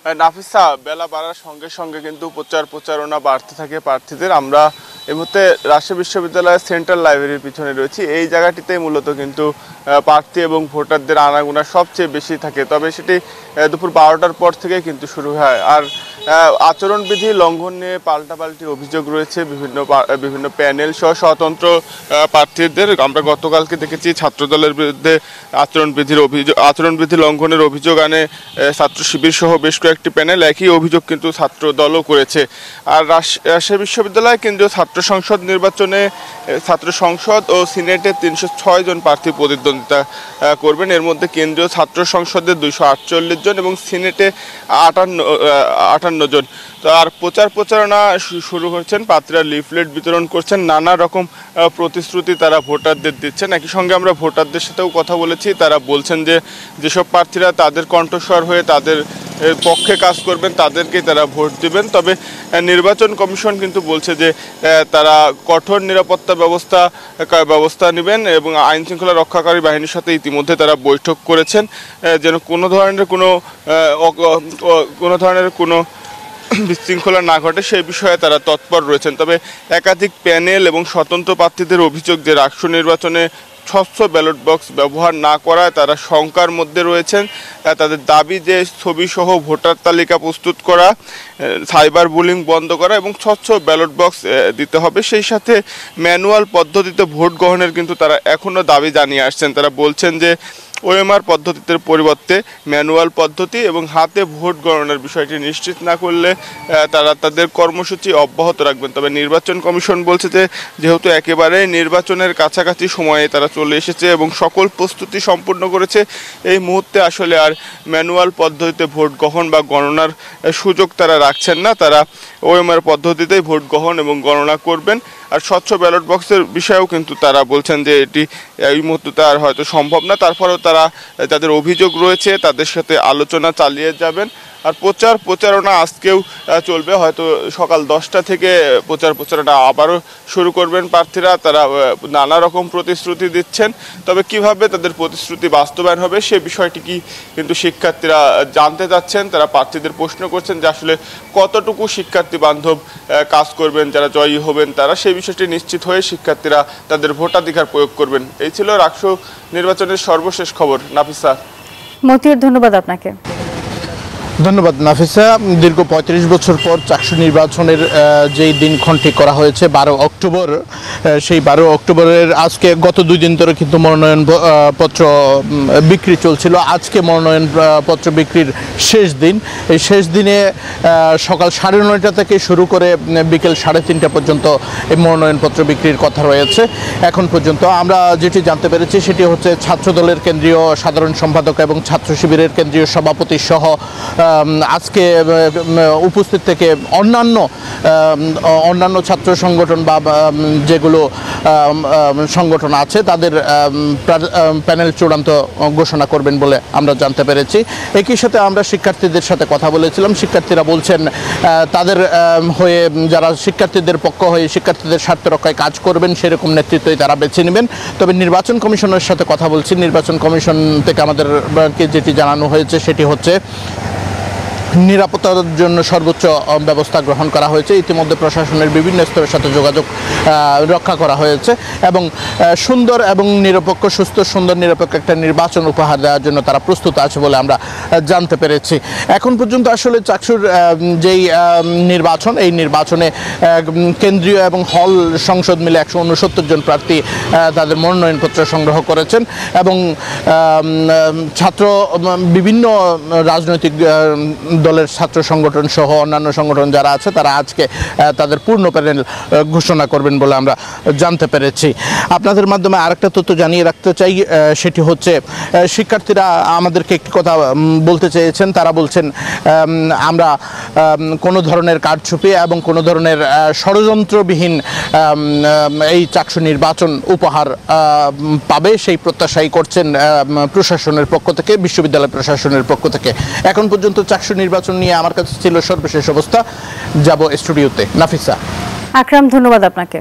নাফিসা, বেলা বাড়ার সঙ্গে সঙ্গে কিন্তু প্রচারণা বাড়তে থাকে প্রার্থীদের। আমরা এই মুহূর্তে রাজশাহী বিশ্ববিদ্যালয়ের সেন্ট্রাল লাইব্রেরির পিছনে রয়েছি। এই জায়গাটিতেই মূলত কিন্তু প্রার্থী এবং ভোটারদের আনাগোনা সবচেয়ে বেশি থাকে, তবে সেটি দুপুর 12টার পর থেকে কিন্তু শুরু হয়। আর আচরণবিধি লঙ্ঘন নিয়ে পাল্টাপাল্টির অভিযোগ রয়েছে বিভিন্ন প্যানেল সহ স্বতন্ত্র প্রার্থীদের। আমরা গতকালকে দেখেছি ছাত্রদলের বিরুদ্ধে আচরণবিধি লঙ্ঘনের অভিযোগ আনে ছাত্র শিবির সহ বেশ কয়েকটি প্যানেল। একই অভিযোগ কিন্তু ছাত্র দলও করেছে। আর রাজশাহী বিশ্ববিদ্যালয় কেন্দ্রীয় ছাত্র সংসদ নির্বাচনে ছাত্র সংসদ ও সিনেটে 306 জন প্রার্থী প্রতিদ্বন্দ্বিতা করবেন। এর মধ্যে কেন্দ্রীয় ছাত্র সংসদে 248 জন এবং সিনেটে 58 জন। তো আর প্রচারণা শুরু করছেন, প্রার্থীরা লিফলেট বিতরণ করছেন, নানা রকম প্রতিশ্রুতি তারা ভোটারদের দিচ্ছেন। একই সঙ্গে আমরা ভোটারদের সাথেও কথা বলেছি, তারা বলছেন যে যেসব প্রার্থীরা তাদের কণ্ঠস্বর হয়ে তাদের পক্ষে কাজ করবেন তাদেরকেই তারা ভোট দিবেন। তবে নির্বাচন কমিশন কিন্তু বলছে যে তারা কঠোর নিরাপত্তা ব্যবস্থা নেবেন এবং আইন শৃঙ্খলা রক্ষাকারী বাহিনীর সাথে ইতিমধ্যে তারা বৈঠক করেছেন, যেন কোনো ধরনের কোনো বিশৃঙ্খলা না ঘটে সেই বিষয়ে তারা তৎপর রয়েছেন। তবে একাধিক প্যানেল এবং স্বতন্ত্র প্রার্থীদের অভিযোগ যে রাষ্ট্র নির্বাচনে স্বচ্ছ ব্যালট বক্স ব্যবহার না করায় তারা শঙ্কার মধ্যে রয়েছেন। তাদের দাবি যে ছবিসহ ভোটার তালিকা প্রস্তুত করা, সাইবার বুলিং বন্ধ করা এবং স্বচ্ছ ব্যালট বক্স দিতে হবে। সেই সাথে ম্যানুয়াল পদ্ধতিতে ভোট গ্রহণের কিন্তু তারা এখনও দাবি জানিয়ে আসছেন। তারা বলছেন যে ওএমআর পদ্ধতির পরিবর্তে ম্যানুয়াল পদ্ধতি এবং হাতে ভোট গণনার বিষয়টি নিশ্চিত না করলে তারা তাদের কর্মসূচি অব্যাহত রাখবেন। তবে নির্বাচন কমিশন বলছে যে যেহেতু একেবারে নির্বাচনের কাছাকাছি সময়ে তারা চলে এসেছে এবং সকল প্রস্তুতি সম্পূর্ণ করেছে, এই মুহূর্তে আসলে আর ম্যানুয়াল পদ্ধতিতে ভোট গ্রহণ বা গণনার সুযোগ তারা রাখছেন না। তারা ওএমআর পদ্ধতিতেই ভোট গ্রহণ এবং গণনা করবেন। আর স্বচ্ছ ব্যালট বক্সের বিষয়েও কিন্তু তারা বলছেন যে এটি এই মুহূর্তে তার হয়তো সম্ভব না, তারপরেও তারা যাদের অভিযোগ রয়েছে তাদের সাথে আলোচনা চালিয়ে যাবেন। আর প্রচারণা আজকেও চলবে, হয়তো সকাল 10টা থেকে প্রচারণা আবারও শুরু করবেন প্রার্থীরা। তারা নানা রকম প্রতিশ্রুতি দিচ্ছেন, তবে কিভাবে তাদের প্রতিশ্রুতি বাস্তবায়ন হবে সে বিষয়টি কিন্তু শিক্ষার্থীরা জানতে চাচ্ছেন। তারা প্রার্থীদের প্রশ্ন করছেন যে আসলে কতটুকু শিক্ষার্থী বান্ধব কাজ করবেন যারা জয়ী হবেন তারা, সেই বিষয়টি নিশ্চিত হয়ে শিক্ষার্থীরা তাদের ভোটাধিকার প্রয়োগ করবেন। এই ছিল রাষ্ট্র নির্বাচনের সর্বশেষ খবর। নাফিসা। মতিউর, ধন্যবাদ আপনাকে। ধন্যবাদ নাফিসা। দীর্ঘ 35 বছর পর চাকসু নির্বাচনের যেই দিনক্ষণ ঠিক করা হয়েছে 12 অক্টোবর, সেই 12 অক্টোবরের আজকে গত 2 দিন ধরে কিন্তু মনোনয়নপত্র বিক্রি চলছিল। আজকে মনোনয়নপত্র বিক্রির শেষ দিন। এই শেষ দিনে সকাল 9:30 থেকে শুরু করে বিকেল 3:30 পর্যন্ত এই মনোনয়নপত্র বিক্রির কথা রয়েছে। এখন পর্যন্ত আমরা যেটি জানতে পেরেছি সেটি হচ্ছে ছাত্রদলের কেন্দ্রীয় সাধারণ সম্পাদক এবং ছাত্র শিবিরের কেন্দ্রীয় সভাপতি সহ আজকে উপস্থিত থেকে অন্যান্য ছাত্র সংগঠন বা যেগুলো সংগঠন আছে তাদের প্যানেল চূড়ান্ত ঘোষণা করবেন বলে আমরা জানতে পেরেছি। একই সাথে আমরা শিক্ষার্থীদের সাথে কথা বলেছিলাম। শিক্ষার্থীরা বলছেন তাদের হয়ে যারা শিক্ষার্থীদের পক্ষ হয়ে শিক্ষার্থীদের স্বার্থ রক্ষায় কাজ করবেন সেরকম নেতৃত্বই তারা বেছে নেবেন। তবে নির্বাচন কমিশনের সাথে কথা বলছি। নির্বাচন কমিশন থেকে আমাদেরকে যেটি জানানো হয়েছে সেটি হচ্ছে নিরাপত্তার জন্য সর্বোচ্চ ব্যবস্থা গ্রহণ করা হয়েছে। ইতিমধ্যে প্রশাসনের বিভিন্ন স্তরের সাথে যোগাযোগ রক্ষা করা হয়েছে এবং সুন্দর এবং নিরপেক্ষ সুন্দর নিরপেক্ষ একটা নির্বাচন উপহার দেওয়ার জন্য তারা প্রস্তুত আছে বলে আমরা জানতে পেরেছি। এখন পর্যন্ত আসলে চাকসুর যেই নির্বাচন, এই নির্বাচনে কেন্দ্রীয় এবং হল সংসদ মিলে 169 জন প্রার্থী তাদের মনোনয়নপত্র সংগ্রহ করেছেন এবং বিভিন্ন রাজনৈতিক দলের ছাত্র সংগঠন সহ অন্যান্য সংগঠন যারা আছে তারা আজকে তাদের পূর্ণ প্যানেল ঘোষণা করবেন বলে আমরা জানতে পেরেছি। আপনাদের মাধ্যমে আরেকটা তথ্য জানিয়ে রাখতে চাই, সেটি হচ্ছে শিক্ষার্থীরা আমাদেরকে একটি কথা বলতে চেয়েছেন। তারা বলছেন আমরা কোনো ধরনের কারচুপি এবং কোনো ধরনের ষড়যন্ত্রবিহীন এই চাকসু নির্বাচন উপহার পাবে সেই প্রত্যাশাই করছেন প্রশাসনের পক্ষ থেকে, বিশ্ববিদ্যালয় প্রশাসনের পক্ষ থেকে। এখন পর্যন্ত চাকসু নির্বাচন নিয়ে আমার কাছে ছিল সর্বশেষ অবস্থা। যাব স্টুডিওতে। নাফিসা। আকরাম, ধন্যবাদ আপনাকে।